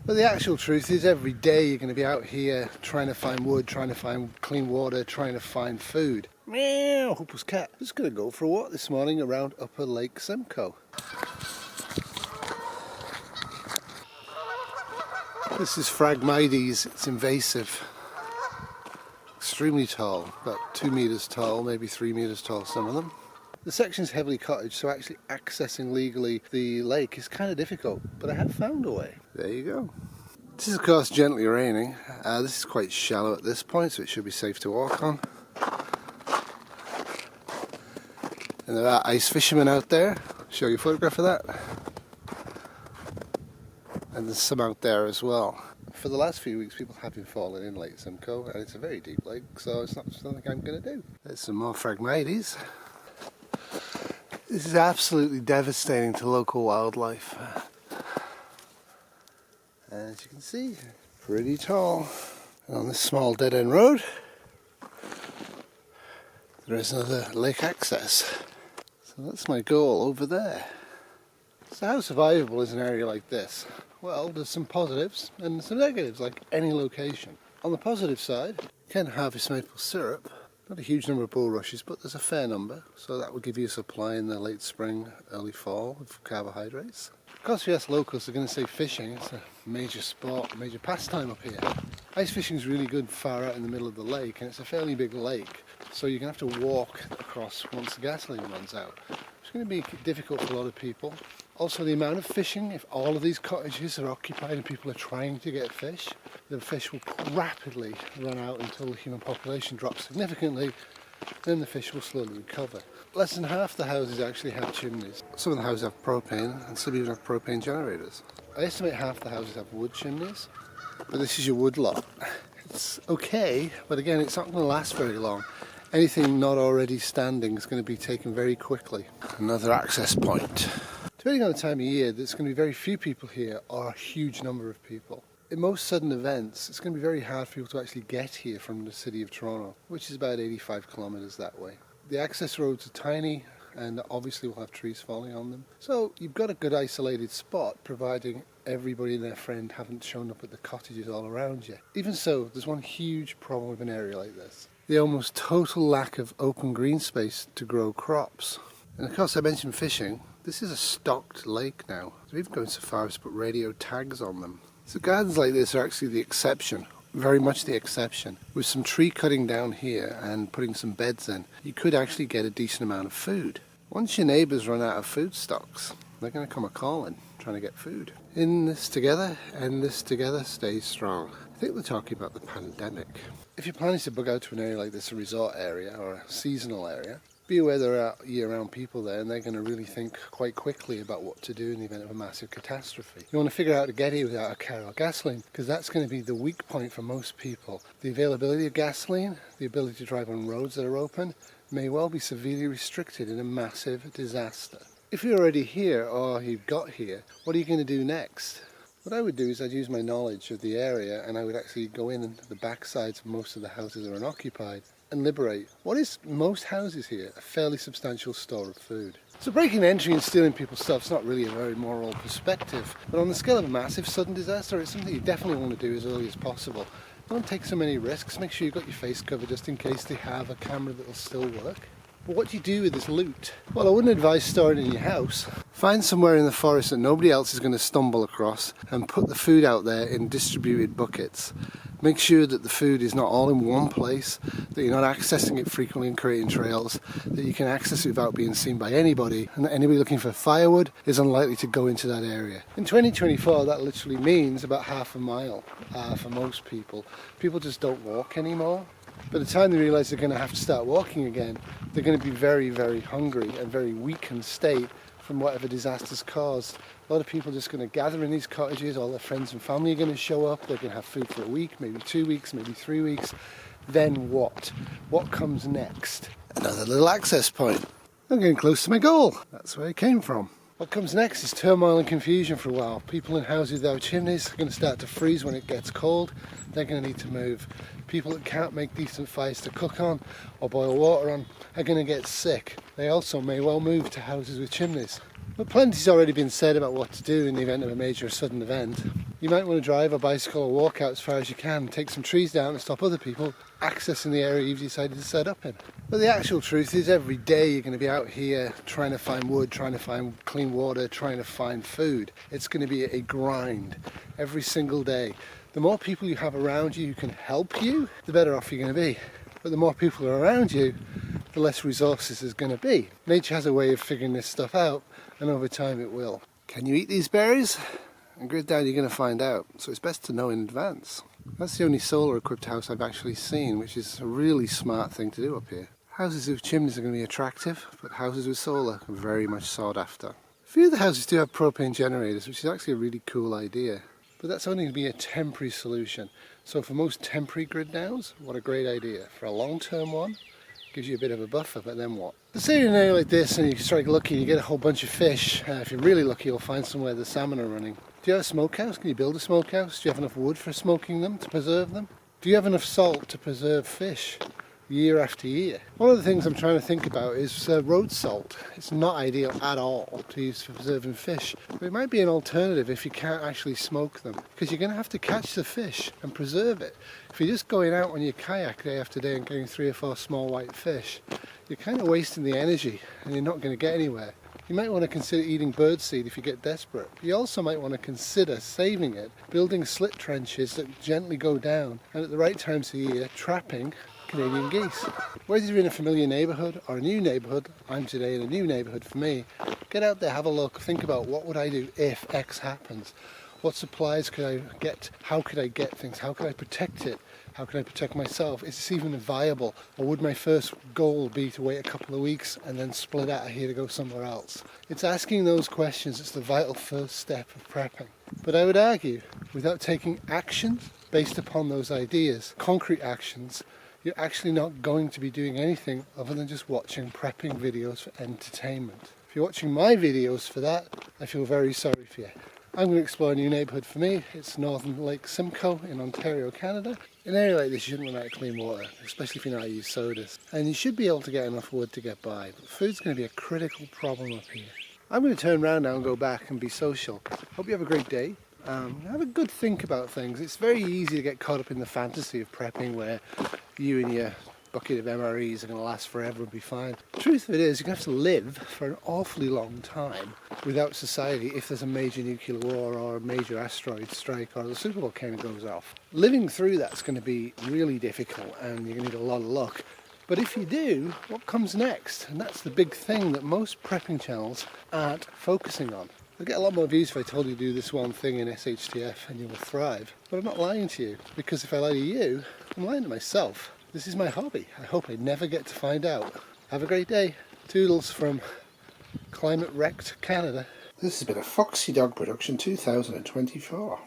But the actual truth is every day you're going to be out here trying to find wood, trying to find clean water, trying to find food. Meow, Huples cat. Just going to go for a walk this morning around Upper Lake Simcoe. This is Phragmites. It's invasive. Extremely tall, about 2 meters tall, maybe 3 meters tall, some of them. The section's heavily cottage, so actually accessing legally the lake is kind of difficult, but I have found a way. There you go. This is of course gently raining. This is quite shallow at this point, so it should be safe to walk on. And there are ice fishermen out there. I'll show you a photograph of that. And there's some out there as well. For the last few weeks people have been falling in Lake Simcoe, and it's a very deep lake, so it's not something I'm going to do. There's some more Phragmites. This is absolutely devastating to local wildlife. As you can see, pretty tall. And on this small dead-end road, there is another lake access. So that's my goal over there. So how survivable is an area like this? Well, there's some positives and some negatives, like any location. On the positive side, you can harvest maple syrup. Not a huge number of bulrushes, but there's a fair number, so that will give you a supply in the late spring, early fall of carbohydrates. Of course, if you ask locals, they're going to say fishing. It's a major sport, a major pastime up here. Ice fishing is really good far out in the middle of the lake, and it's a fairly big lake, so you're going to have to walk across once the gasoline runs out. It's going to be difficult for a lot of people. Also, the amount of fishing, if all of these cottages are occupied and people are trying to get fish, the fish will rapidly run out until the human population drops significantly, then the fish will slowly recover. Less than half the houses actually have chimneys. Some of the houses have propane, and some even have propane generators. I estimate half the houses have wood chimneys, but this is your wood lot. It's okay, but again, it's not going to last very long. Anything not already standing is going to be taken very quickly. Another access point. Depending on the time of year, there's going to be very few people here or a huge number of people. In most sudden events, it's going to be very hard for people to actually get here from the city of Toronto, which is about 85 kilometres that way. The access roads are tiny and obviously will have trees falling on them. So you've got a good isolated spot, providing everybody and their friend haven't shown up at the cottages all around you. Even so, there's one huge problem with an area like this. The almost total lack of open green space to grow crops. And of course I mentioned fishing. This is a stocked lake now. They're even going so far as to put radio tags on them. So gardens like this are actually the exception, very much the exception. With some tree cutting down here and putting some beds in, you could actually get a decent amount of food. Once your neighbours run out of food stocks, they're going to come a-calling, trying to get food. In this together, and this together, stay strong. I think they're talking about the pandemic. If you're planning to bug out to an area like this, a resort area or a seasonal area, be aware there are year-round people there, and they're going to really think quite quickly about what to do in the event of a massive catastrophe. You want to figure out how to get here without a car or gasoline, because that's going to be the weak point for most people. The availability of gasoline, the ability to drive on roads that are open, may well be severely restricted in a massive disaster. If you're already here or you've got here, what are you going to do next? What I would do is I'd use my knowledge of the area, and I would actually go in the back sides of most of the houses that are unoccupied and liberate what is most houses here a fairly substantial store of food. So breaking and entry and stealing people's stuff is not really a very moral perspective, but on the scale of a massive sudden disaster, it's something you definitely want to do as early as possible. Don't take so many risks. Make sure you've got your face covered just in case they have a camera that will still work. But what do you do with this loot? Well, I wouldn't advise storing it in your house. Find somewhere in the forest that nobody else is going to stumble across and put the food out there in distributed buckets. Make sure that the food is not all in one place, that you're not accessing it frequently and creating trails, that you can access it without being seen by anybody, and that anybody looking for firewood is unlikely to go into that area. In 2024, that literally means about half a mile for most people. People just don't walk anymore. By the time they realise they're going to have to start walking again, they're going to be very, very hungry and very weakened state from whatever disaster's caused. A lot of people are just going to gather in these cottages, all their friends and family are going to show up, they're going to have food for a week, maybe 2 weeks, maybe 3 weeks. Then what? What comes next? Another little access point. I'm getting close to my goal. That's where it came from. What comes next is turmoil and confusion for a while. People in houses without chimneys are going to start to freeze when it gets cold. They're going to need to move. People that can't make decent fires to cook on or boil water on are going to get sick. They also may well move to houses with chimneys. But plenty's already been said about what to do in the event of a major or sudden event. You might want to drive or bicycle or walk out as far as you can, take some trees down and stop other people accessing the area you've decided to set up in. But the actual truth is every day you're going to be out here trying to find wood, trying to find clean water, trying to find food. It's going to be a grind every single day. The more people you have around you who can help you, the better off you're going to be. But the more people are around you, the less resources there's going to be. Nature has a way of figuring this stuff out, and over time it will. Can you eat these berries? And grid down you're going to find out, so it's best to know in advance. That's the only solar equipped house I've actually seen, which is a really smart thing to do up here. Houses with chimneys are going to be attractive, but houses with solar are very much sought after. A few of the houses do have propane generators, which is actually a really cool idea, but that's only going to be a temporary solution. So for most temporary grid downs, what a great idea. For a long-term one, gives you a bit of a buffer, but then what? Say in an area like this and you strike lucky and you get a whole bunch of fish. If you're really lucky, you'll find somewhere the salmon are running. Do you have a smokehouse? Can you build a smokehouse? Do you have enough wood for smoking them, to preserve them? Do you have enough salt to preserve fish year after year? One of the things I'm trying to think about is road salt. It's not ideal at all to use for preserving fish, but it might be an alternative if you can't actually smoke them, because you're going to have to catch the fish and preserve it. If you're just going out on your kayak day after day and getting 3 or 4 small white fish, you're kind of wasting the energy and you're not going to get anywhere. You might want to consider eating birdseed if you get desperate. You also might want to consider saving it, building slit trenches that gently go down, and at the right times of year, trapping Canadian geese. Whether you're in a familiar neighbourhood or a new neighbourhood, I'm today in a new neighbourhood for me, get out there, have a look, think about what would I do if X happens. What supplies could I get? How could I get things? How could I protect it? How can I protect myself? Is this even viable? Or would my first goal be to wait a couple of weeks and then split out of here to go somewhere else? It's asking those questions that's the vital first step of prepping. But I would argue, without taking actions based upon those ideas, concrete actions, you're actually not going to be doing anything other than just watching prepping videos for entertainment. If you're watching my videos for that, I feel very sorry for you. I'm going to explore a new neighbourhood for me. It's northern Lake Simcoe in Ontario, Canada. In an area like this you shouldn't run out of clean water, especially if you know how to use sodas. And you should be able to get enough wood to get by, but food's going to be a critical problem up here. I'm going to turn around now and go back and be social. Hope you have a great day. Have a good think about things. It's very easy to get caught up in the fantasy of prepping where you and your bucket of MREs are going to last forever and be fine. The truth of it is, you're going to have to live for an awfully long time without society if there's a major nuclear war or a major asteroid strike or the super volcano goes off. Living through that's going to be really difficult and you're going to need a lot of luck. But if you do, what comes next? And that's the big thing that most prepping channels aren't focusing on. I'd get a lot more views if I told you to do this one thing in SHTF and you will thrive. But I'm not lying to you, because if I lie to you, I'm lying to myself. This is my hobby. I hope I never get to find out. Have a great day. Toodles from Climate Wrecked Canada. This has been a Foxy Dog production 2024.